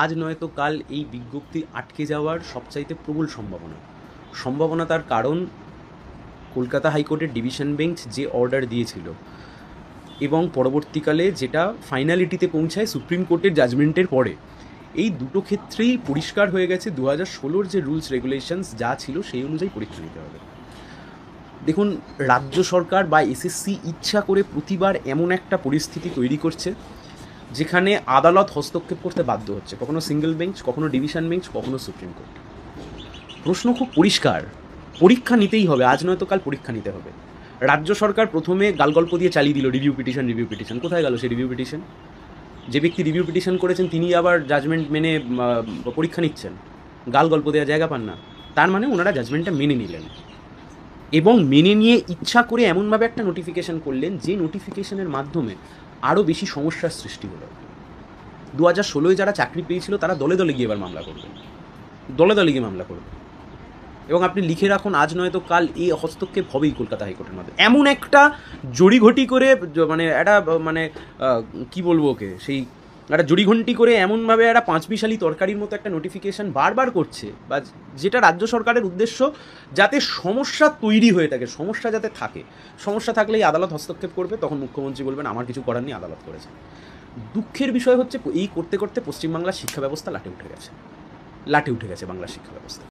আজ নয়তো কাল এই বিজ্ঞপ্তি আটকে যাওয়ার সবচাইতে প্রবল সম্ভাবনা। তার কারণ কলকাতা হাইকোর্টের ডিভিশন বেঞ্চ যে অর্ডার দিয়েছিল এবং পরবর্তীকালে যেটা ফাইনালিটিতে পৌঁছায় সুপ্রিম কোর্টের জাজমেন্টের পরে, এই দুটো ক্ষেত্রেই পরিষ্কার হয়ে গেছে 2016 যে রুলস রেগুলেশনস যা ছিল সেই অনুযায়ী পরীক্ষা নিতে হবে। দেখুন, রাজ্য সরকার বা এসএসসি ইচ্ছা করে প্রতিবার এমন একটা পরিস্থিতি তৈরি করছে যেখানে আদালত হস্তক্ষেপ করতে বাধ্য হচ্ছে, কখনো সিঙ্গেল বেঞ্চ, কখনো ডিভিশন বেঞ্চ, কখনো সুপ্রিম কোর্ট। প্রশ্ন খুব পরিষ্কার, পরীক্ষা নিতেই হবে, আজ নয়তো কাল পরীক্ষা নিতে হবে। রাজ্য সরকার প্রথমে গালগল্প দিয়ে চালিয়ে দিল রিভিউ পিটিশন। কোথায় গেল সেই রিভিউ পিটিশন? যে ব্যক্তি রিভিউ পিটিশন করেছেন তিনি আবার জাজমেন্ট মেনে পরীক্ষা নিচ্ছেন, গালগল্প দেওয়ার জায়গা পান না। তার মানে ওনারা জাজমেন্টটা মেনে নিলেন এবং মেনে নিয়ে ইচ্ছা করে এমনভাবে একটা নোটিফিকেশন করলেন যে নোটিফিকেশনের মাধ্যমে আরও বেশি সমস্যার সৃষ্টি হলো। 2016 যারা চাকরি পেয়েছিল তারা দলে দলে গিয়ে এবার মামলা করবে, এবং আপনি লিখে রাখুন আজ নয়তো কাল এই হস্তক্ষেপ হবেই কলকাতা হাইকোর্টের মাধ্যমে। এমন একটা জড়িঘটি করে মানে একটা মানে কি বলবো ওকে, সেই একটা জড়িঘণ্টি করে এমনভাবে একটা পাঁচমিশালি তরকারির মতো একটা নোটিফিকেশান বারবার করছে, বা যেটা রাজ্য সরকারের উদ্দেশ্য যাতে সমস্যা তৈরি হয়ে থাকে, সমস্যা যাতে থাকে। সমস্যা থাকলেই আদালত হস্তক্ষেপ করবে, তখন মুখ্যমন্ত্রী বলবেন আমার কিছু করার নেই, আদালত করেছে। দুঃখের বিষয় হচ্ছে এই করতে করতে পশ্চিমবাংলার শিক্ষা ব্যবস্থা লাটে উঠে গেছে বাংলার শিক্ষা ব্যবস্থা।